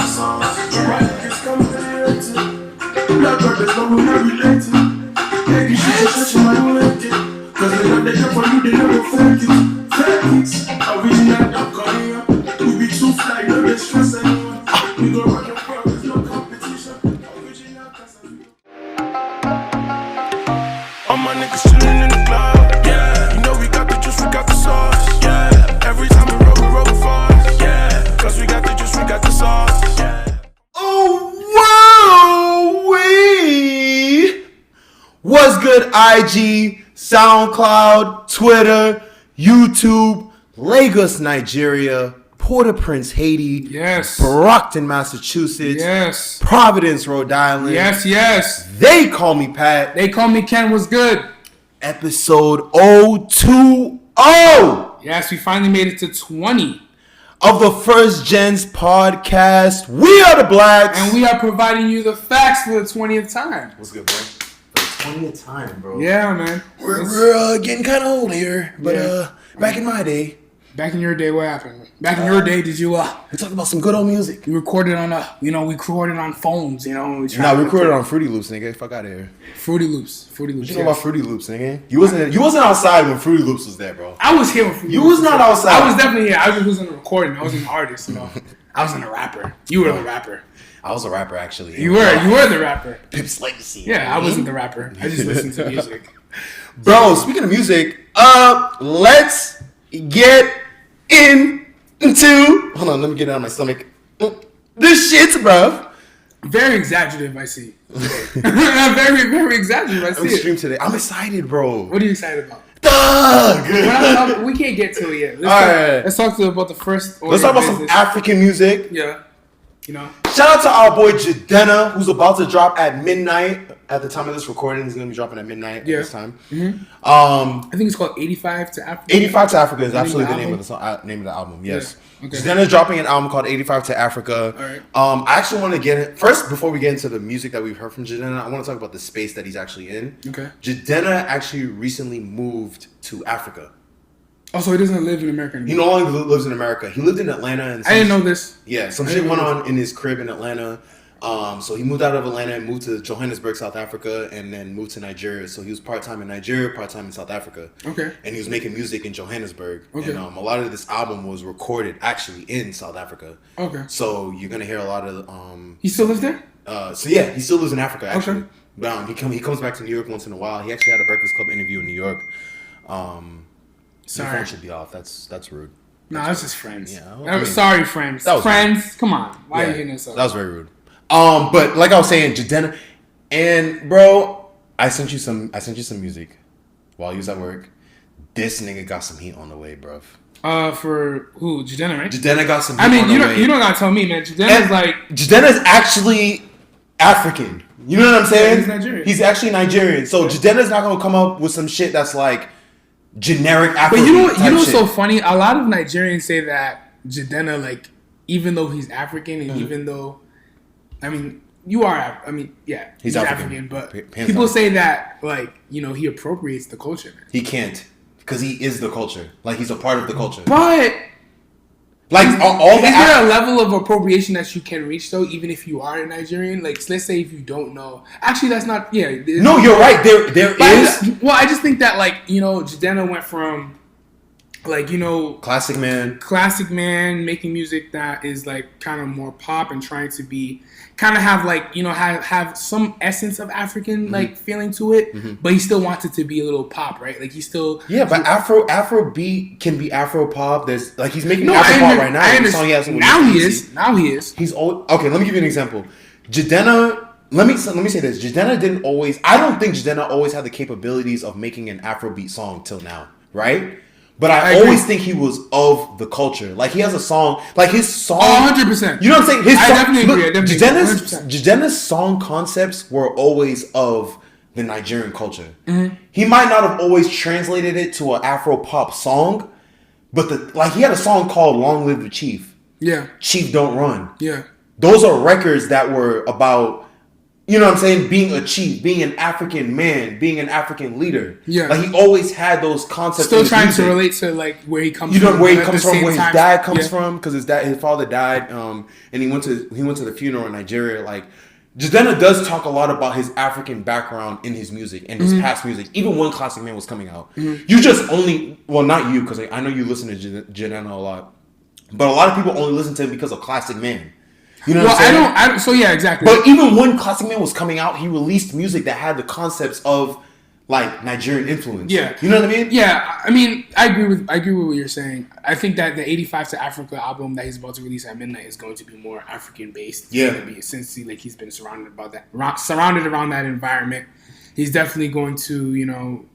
sauce. My niggas come related. Black brothers know we're not related. Yeah, you should just touch my related. Cause they got the help for you, they never fake it. Fake it, original dog Korea. We be too fly, no get stress anyone. We go run your world, there's no competition. Original Casanova. All my niggas chillin' in the club, yeah. You know we got the juice, we got the sauce, yeah. Every time we roll fast, yeah. Cause we got the juice, we got the sauce, yeah. Oh, wow! What's good, IG, SoundCloud, Twitter, YouTube, Lagos, Nigeria, Port-au-Prince, Haiti, yes, Brockton, Massachusetts, yes, Providence, Rhode Island, yes. They call me Pat. They call me Ken. What's good? Episode 020. Yes, we finally made it to 20. Of the first Genz podcast. We are the Blacks. And we are providing you the facts for the 20th time. What's good, bro? For the 20th time, bro. Yeah, man. We're getting kind of old here. But back in my day. Back in your day, what happened? Back in your day, did you, we talked about some good old music. You recorded on, we recorded on phones, We recorded on Fruity Loops, nigga. Fuck out of here. Fruity Loops. What you know about Fruity Loops, nigga? You wasn't outside when Fruity Loops was there, bro. I was here when Fruity Loops was not outside. I was definitely here. I just wasn't recording. I was an artist, I wasn't a rapper. You were the rapper. I was a rapper, actually. You were the rapper. Pip's Legacy. Yeah, I wasn't the rapper. I just listened to music. Bro, speaking of music, let's get into... Hold on, let me get it out of my stomach. This shit's, bro. Very exaggerative, I see. very, very exaggerative, I see. I'm extreme today. I'm excited, bro. What are you excited about? We can't get to it yet. Let's talk about the first. Let's talk about some African music. Yeah. Shout out to our boy Jidenna, who's about to drop at midnight. At the time of this recording, he's going to be dropping at midnight at this time. Mm-hmm. I think it's called 85 to Africa. 85 to Africa is absolutely the name of the song, name of the album. Yes. Yeah. Okay. Jidenna's dropping an album called 85 to Africa. All right. I actually want to get it first before we get into the music that we've heard from Jidenna. I want to talk about the space that he's actually in. Okay. Jidenna actually recently moved to Africa. Oh, so he doesn't live in America anymore? He no longer lives in America. He lived in Atlanta. And I didn't know this. Yeah, some shit went on in his crib in Atlanta. So he moved out of Atlanta and moved to Johannesburg, South Africa, and then moved to Nigeria. So he was part-time in Nigeria, part-time in South Africa. Okay. And he was making music in Johannesburg. Okay. And a lot of this album was recorded actually in South Africa. Okay. So you're going to hear a lot of... He still lives there? So yeah, he still lives in Africa, actually. Okay. But he comes back to New York once in a while. He actually had a Breakfast Club interview in New York. Sorry. Your phone should be off. That's rude. No, that's just friends. Yeah. Sorry, friends. Friends, rude. Come on. Why are you hitting us up? That was very rude. But like I was saying, Jidenna, and bro, I sent you some music while you was at work. This nigga got some heat on the way, bro. For who? Jidenna, right? Jidenna got some heat on the way. You don't gotta tell me, man. Jidenna's actually African. You know what I'm saying? Yeah, he's Nigerian. He's actually Nigerian. So Jidenna's not gonna come up with some shit that's like generic African. But you know what's so funny? A lot of Nigerians say that Jidenna, like, even though he's African and even though, you are. He's African, but people say that, like, he appropriates the culture. He can't, because he is the culture. Like, he's a part of the culture. But like, is there a level of appropriation that you can reach though, even if you are a Nigerian? Like, let's say if you don't know. Actually, that's not. Yeah. No, you're right. There is. I just think that, like, Jidenna went from, like, classic man making music that is like kind of more pop and trying to be kind of have, like, have some essence of African like feeling to it, but he still wants it to be a little pop, right? Like, he still but Afro beat can be Afro pop. There's like he's making Afro pop right now. I understand. Now he is. He's old. Okay, let me give you an example. Jidenna. Let me say this. Jidenna didn't always. I don't think Jidenna always had the capabilities of making an Afrobeat song till now, right? But I always think he was of the culture. Like, he has a song, like his song. 100%. You know what I'm saying? I definitely agree. Jidenna's song concepts were always of the Nigerian culture. Mm-hmm. He might not have always translated it to an Afro pop song, but he had a song called "Long Live the Chief." Yeah. Chief Don't Run. Yeah. Those are records that were about you know what I'm saying, being a chief, being an African man, being an African leader. Yeah. Like, he always had those concepts. Still trying to relate to, like, where he comes from. You know, where he comes from, where his dad comes from, because his father died, and he went to the funeral in Nigeria. Like, Jidenna does talk a lot about his African background in his music and his past music, even when Classic Man was coming out. You just only, well, not you, because I know you listen to Jidenna a lot, but a lot of people only listen to him because of Classic Man. You know what I'm saying? I don't. So yeah, exactly. But even when Classic Man was coming out, he released music that had the concepts of, like, Nigerian influence. Yeah. You know what I mean? Yeah. I mean, I agree with what you're saying. I think that the 85 to Africa album that he's about to release at midnight is going to be more African based. Yeah. Since he's been surrounded around that environment. He's definitely going to, you know,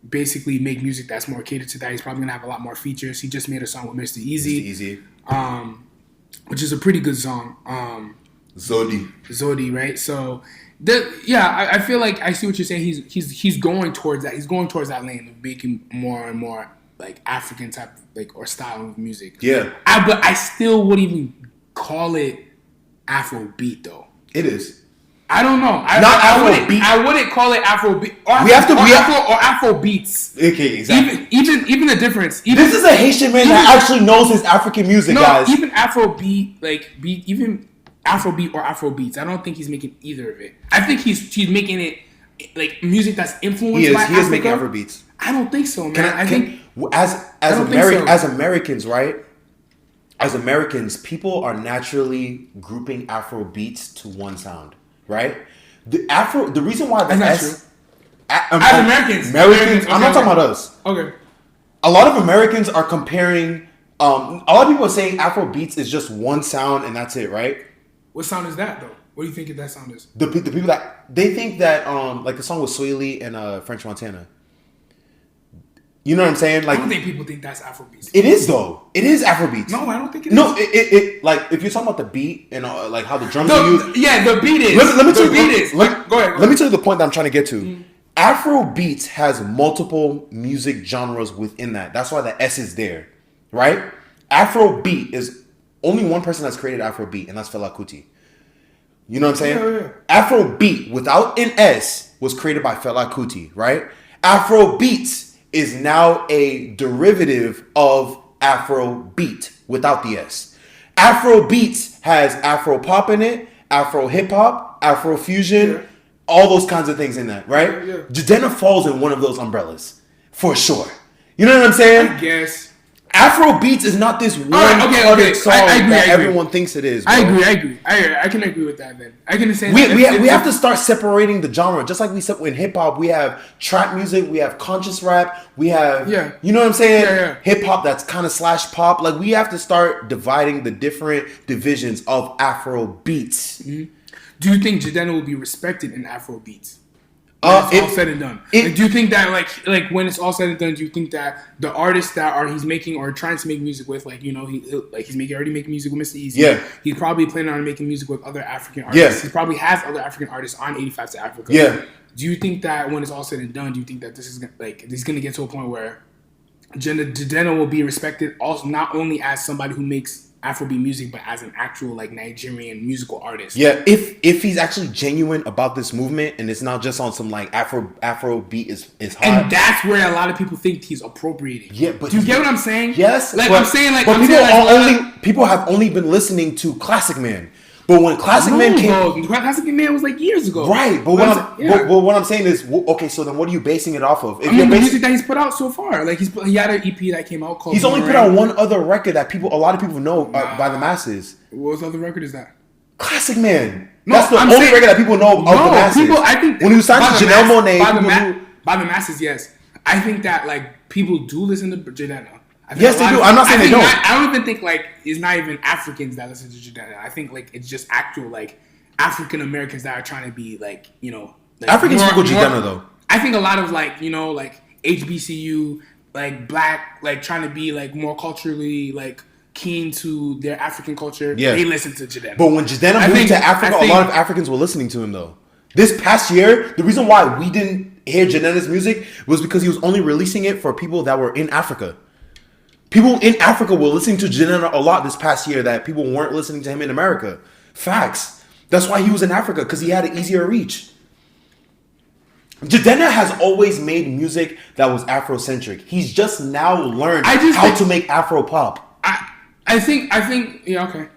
basically make music that's more catered to that. He's probably gonna have a lot more features. He just made a song with Mr. Easy. Which is a pretty good song. Zodi, right? So, I feel like I see what you're saying. He's going towards that. He's going towards that lane of making more and more, like, African type, like, or style of music. Yeah. But I still wouldn't even call it Afrobeat though. It is. I don't know. I wouldn't call it Afrobeat or Afrobeats. Okay, exactly. Even the difference. This is a Haitian man that actually knows his African music, guys. Even Afrobeat, even Afrobeat or Afrobeats. I don't think he's making either of it. I think he's making it like music that's influenced by Africa. He is making Afrobeats. I don't think so, man. As Americans, right? As Americans, people are naturally grouping Afrobeats to one sound. Right, the reason why the Americans, okay, I'm not talking about us. Okay, a lot of Americans are comparing. A lot of people are saying Afro beats is just one sound and that's it, right? What sound is that though? What do you think that sound is? The people that they think that like the song with Sway Lee and French Montana. You know what I'm saying? Like, I don't think people think that's Afrobeats. It is though. It is Afrobeats. No, I don't think it is. No, it like if you're talking about the beat and like how the drums are used. Yeah, the beat is. Let me tell you. Go ahead. Let me tell you the point that I'm trying to get to. Afrobeats has multiple music genres within that. That's why the S is there, right? Afrobeat is only one person that's created Afrobeat, and that's Fela Kuti. You know what I'm saying? Yeah. Afrobeat without an S was created by Fela Kuti, right? Afrobeats is now a derivative of Afrobeat without the S. Afrobeats has Afro pop in it, Afro hip hop, Afro fusion, all those kinds of things in that, right? Yeah. Jidenna falls in one of those umbrellas, for sure. You know what I'm saying? I guess. Afrobeats is not this one okay. song that everyone thinks it is. Bro. I agree. I can agree with that then. I can say we have to start separating the genre. Just like we said in hip hop, we have trap music, we have conscious rap, we have you know what I'm saying? Yeah. Hip hop that's kind of slash pop. Like we have to start dividing the different divisions of Afro beats. Mm-hmm. Do you think Jidenna will be respected in Afro beats? When it's all said and done. Do you think that like when it's all said and done, do you think that the artists that he's making or trying to make music with, like, you know, he's already making music with Mr. Easy. Yeah. He's probably planning on making music with other African artists. Yeah. He probably has other African artists on 85 to Africa. Yeah. Do you think that when it's all said and done, do you think that this is going to get to a point where Jidenna will be respected also not only as somebody who makes Afrobeat music, but as an actual like Nigerian musical artist? Yeah, if he's actually genuine about this movement and it's not just on some like Afrobeat is hot. And that's where a lot of people think he's appropriating. Yeah, but do you get what I'm saying? Yes, like but, I'm saying, like, but I'm people have only been listening to Classic Man. But when Classic Man came, Classic Man was like years ago, right? But what I'm saying is, okay, so then what are you basing it off of? If the music that he's put out so far, like he had an EP that came out called. He's only put out one other record that a lot of people know by the masses. What other record is that? Classic Man. No, that's the only record that people know of the masses. I think when he was signed to Janelle Monáe, by the masses, yes. I think that like people do listen to Jidenna. Yes, they do. I'm not saying they don't. I don't even think like it's not even Africans that listen to Jidenna. I think like it's just actual like African Americans that are trying to be like, you know, like Africans fuck with Jidenna though. I think a lot of like, you know, like HBCU, like black, like trying to be like more culturally like keen to their African culture. Yeah. They listen to Jidenna. But when Jidenna moved to Africa, a lot of Africans were listening to him though. This past year, the reason why we didn't hear Jidenna's music was because he was only releasing it for people that were in Africa. People in Africa were listening to Jidenna a lot this past year that people weren't listening to him in America. Facts. That's why he was in Africa, because he had an easier reach. Jidenna has always made music that was Afrocentric. He's just now learned how to make Afro pop. I think, yeah, okay.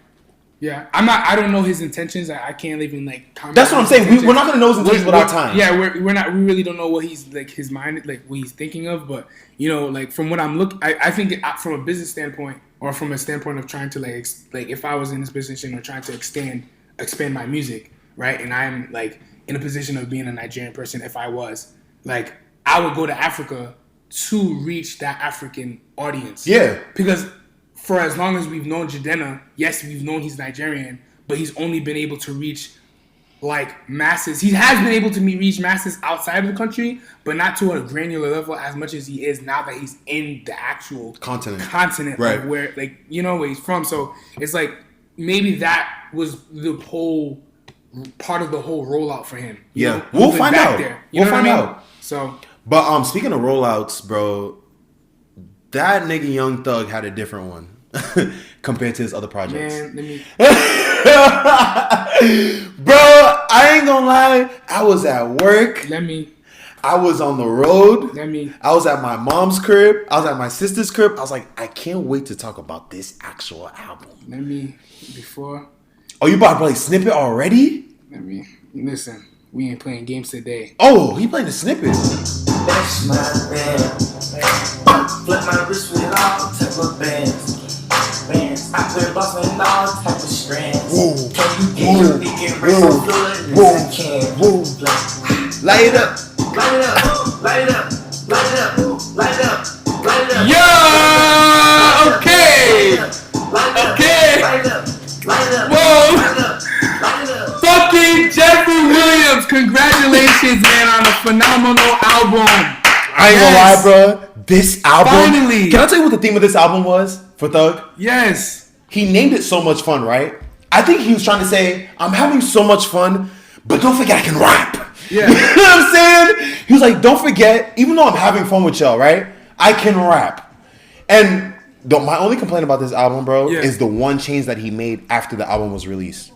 Yeah, I don't know his intentions. I can't even like comment. That's what I'm saying. We're not gonna know his intentions without time. Yeah, we're not. We really don't know what he's like, his mind, like what he's thinking of. But you know, like from what I'm looking, I think from a business standpoint, or from a standpoint of trying to like if I was in this position or trying to expand my music, right? And I'm like in a position of being a Nigerian person. If I was like, I would go to Africa to reach that African audience. Yeah, because. For as long as we've known Jidenna, yes, we've known he's Nigerian, but he's only been able to reach like masses. He has been able to reach masses outside of the country, but not to a granular level as much as he is now that he's in the actual continent right. Of where, like, you know, where he's from. So it's like maybe that was the whole part of the whole rollout for him. Yeah, we'll find out. We'll find out. So, but speaking of rollouts, bro, that nigga Young Thug had a different one. Compared to his other projects. Man, let me... Bro, I ain't gonna lie. I was at work. I was on the road. I was at my mom's crib. I was at my sister's crib. I was like, I can't wait to talk about this actual album. Oh, you about to play Snippet already? Listen. We ain't playing games today. Oh, he playing the Snippet. That's my band. Flip my wrist with all type of bands. I wear boss with all type of strands. Whoa. Can you get your dick and race so fluid? Yes, I can. Light it up. Light it up. Light it up. Light it up. Light it up. Light it up. Yeah! Okay! Okay! Light it up. Light it up. Whoa! Light it up. Light it up. Fucking Jeffrey Williams! Congratulations, man, on a phenomenal album. I ain't gonna lie, bro. This album. Finally. Can I tell you what the theme of this album was for Thug? Yes. He named it So Much Fun, right? I think he was trying to say, I'm having so much fun, but don't forget I can rap. Yeah. You know what I'm saying? He was like, don't forget, even though I'm having fun with y'all, right? I can rap. And my only complaint about this album, bro, is the one change that he made after the album was released.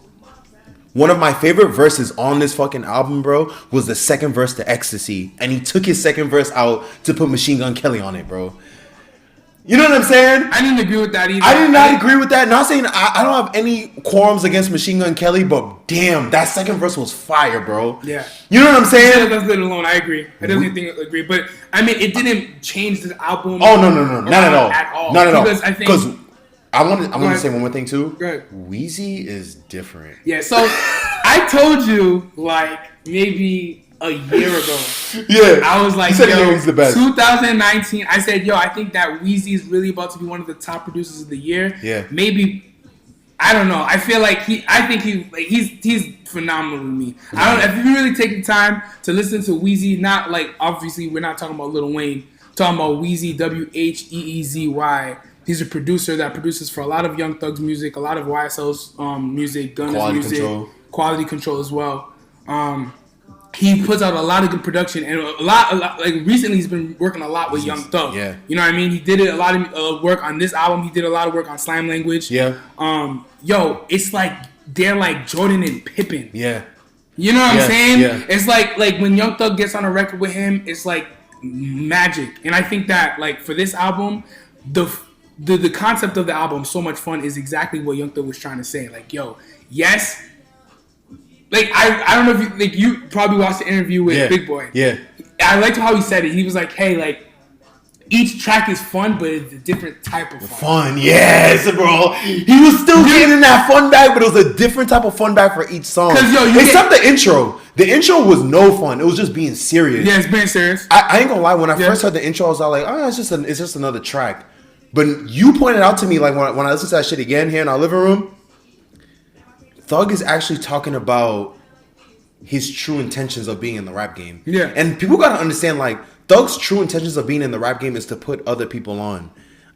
One of my favorite verses on this fucking album, bro, was the second verse to Ecstasy. And he took his second verse out to put Machine Gun Kelly on it, bro. You know what I'm saying? I didn't agree with that either. I did not agree with that. Not saying I don't have any qualms against Machine Gun Kelly, but damn, that second verse was fire, bro. Yeah. You know what I'm saying? Let's let it alone. I agree. I definitely agree. But, I mean, it didn't change the album. Oh, no. Not at all. At all. Not at all. Because I think... Because I want to say one more thing, too. Go ahead. Wheezy is different. Yeah, so I told you, like, maybe a year ago. Yeah. I was like, you said he's the best. 2019, I said, yo, I think that Weezy is really about to be one of the top producers of the year. Yeah. Maybe, I don't know. I feel like he's phenomenal to me. I don't. If you really take the time to listen to Weezy, not like, obviously, we're not talking about Lil Wayne, talking about Weezy, Wheezy. He's a producer that produces for a lot of Young Thug's music, a lot of YSL's music, Gunna's music, Quality Control as well. He puts out a lot of good production, and a lot like recently he's been working a lot with Young Thug. Yeah, you know what I mean. He did a lot of work on this album. He did a lot of work on Slam Language. Yeah. Yo, it's like they're like Jordan and Pippen. Yeah. You know what I'm saying? Yeah. It's like when Young Thug gets on a record with him, it's like magic. And I think that like for this album, the concept of the album, So Much Fun, is exactly what Young Thug was trying to say. Like, yo, yes. Like, I don't know if you probably watched the interview with Big Boy. Yeah. I liked how he said it. He was like, hey, like, each track is fun, but it's a different type of fun. Yes, bro. He was still getting in that fun bag, but it was a different type of fun bag for each song. Except the intro. The intro was no fun. It was just being serious. Yeah, it's being serious. I ain't gonna lie. When I first heard the intro, I was all like, oh, it's just another track. But you pointed out to me, like, when I listened to that shit again here in our living room, Thug is actually talking about his true intentions of being in the rap game. Yeah. And people gotta understand, like, Thug's true intentions of being in the rap game is to put other people on.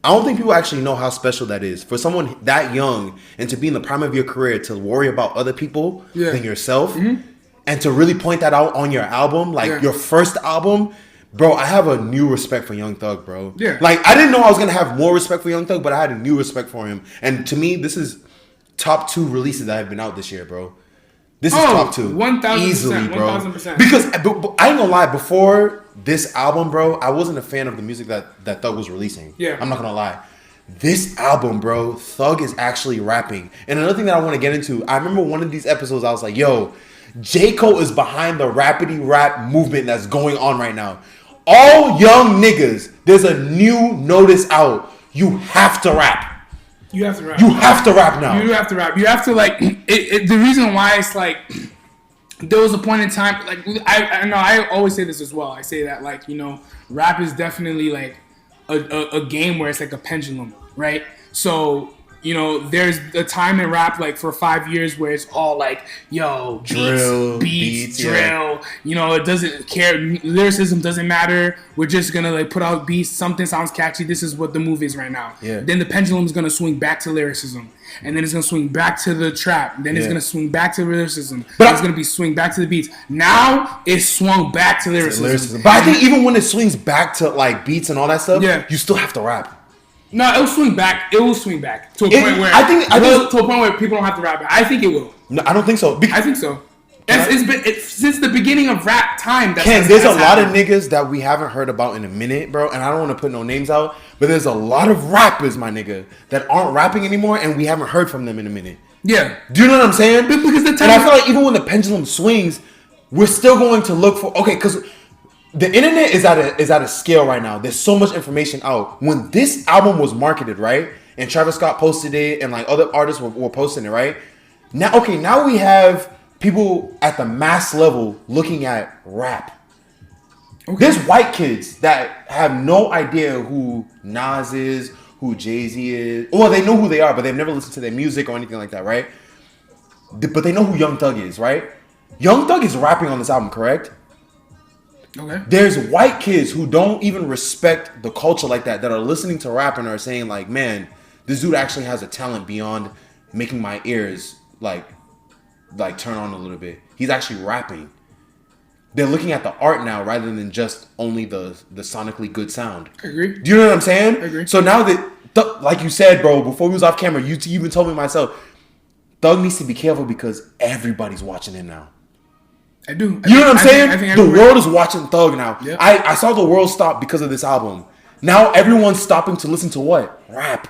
I don't think people actually know how special that is. For someone that young and to be in the prime of your career to worry about other people than yourself, and to really point that out on your album, like your first album, bro, I have a new respect for Young Thug, bro. Yeah. Like, I didn't know I was gonna have more respect for Young Thug, but I had a new respect for him. And to me, this is top 2 releases that have been out this year, bro. This is top 2. 1,000%. Easily, bro. 1,000%. Because I ain't gonna lie, before this album, bro, I wasn't a fan of the music that Thug was releasing. Yeah. I'm not gonna lie. This album, bro, Thug is actually rapping. And another thing that I want to get into, I remember one of these episodes, I was like, yo, J. Cole is behind the rapidy rap movement that's going on right now. All young niggas, there's a new notice out. You have to rap. You have to rap. You have to rap now. You have to rap. You have to, like, the reason why it's like, there was a point in time, like, I know I always say this as well. I say that, like, you know, rap is definitely like a game where it's like a pendulum, right? So, you know, there's a time in rap, like, for 5 years where it's all like, yo, beats, drill. Yeah. You know, it doesn't care. Lyricism doesn't matter. We're just going to, like, put out beats. Something sounds catchy. This is what the move is right now. Yeah. Then the pendulum is going to swing back to lyricism. And then it's going to swing back to the trap. Then it's going to swing back to lyricism. But it's going to be swing back to the beats. Now it's swung back to lyricism. But I think even when it swings back to, like, beats and all that stuff, you still have to rap. No, it will swing back. It will swing back to a point where to a point where people don't have to rap. I think it will. No, I don't think so. I think so. It's been since the beginning of rap time. There's a lot of niggas that we haven't heard about in a minute, bro. And I don't want to put no names out, but there's a lot of rappers, my nigga, that aren't rapping anymore, and we haven't heard from them in a minute. Yeah. Do you know what I'm saying? Because and I feel like even when the pendulum swings, we're still going to look for because the internet is at a scale right now. There's so much information out. When this album was marketed, right, and Travis Scott posted it, and like other artists were posting it, right. Now we have people at the mass level looking at rap. Okay. There's white kids that have no idea who Nas is, who Jay-Z is. Well, they know who they are, but they've never listened to their music or anything like that, right? But they know who Young Thug is, right? Young Thug is rapping on this album, correct? Okay. There's white kids who don't even respect the culture like that are listening to rap and are saying like, man, this dude actually has a talent beyond making my ears like turn on a little bit. He's actually rapping. They're looking at the art now rather than just only the sonically good sound. I agree. Do you know what I'm saying? I agree. So now that, like you said, bro, before we was off camera, you even told me myself, Thug needs to be careful because everybody's watching him now. I do. You know what I'm saying? I think the world is watching Thug now. Yep. I saw the world stop because of this album. Now everyone's stopping to listen to what? Rap.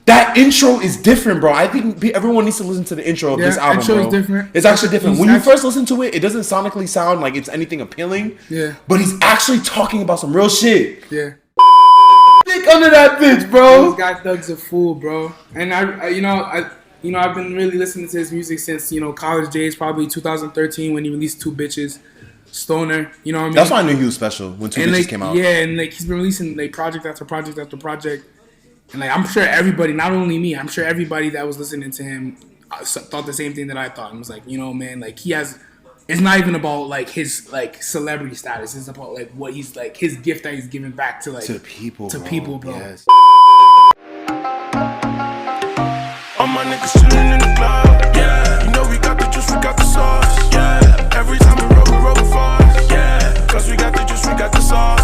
That intro is different, bro. I think everyone needs to listen to the intro of this album, bro. Intro is different. It's actually different. When you first listen to it, it doesn't sonically sound like it's anything appealing. Yeah. But he's actually talking about some real shit. Yeah. Dick under that bitch, bro. This guy Thug's a fool, bro. And I've been really listening to his music since, college days, probably 2013 when he released Two Bitches, Stoner, you know what I mean? That's why I knew he was special when Two Bitches came out. Yeah, and he's been releasing project after project after project. And I'm sure everybody, not only me, I'm sure everybody that was listening to him thought the same thing that I thought. And was like, man, he has, it's not even about his celebrity status. It's about what he's his gift that he's giving back to to people, bro. Yes. All my niggas chillin' in the club, yeah. You know we got the juice, we got the sauce, yeah. Every time we roll fast, yeah. Cause we got the juice, we got the sauce.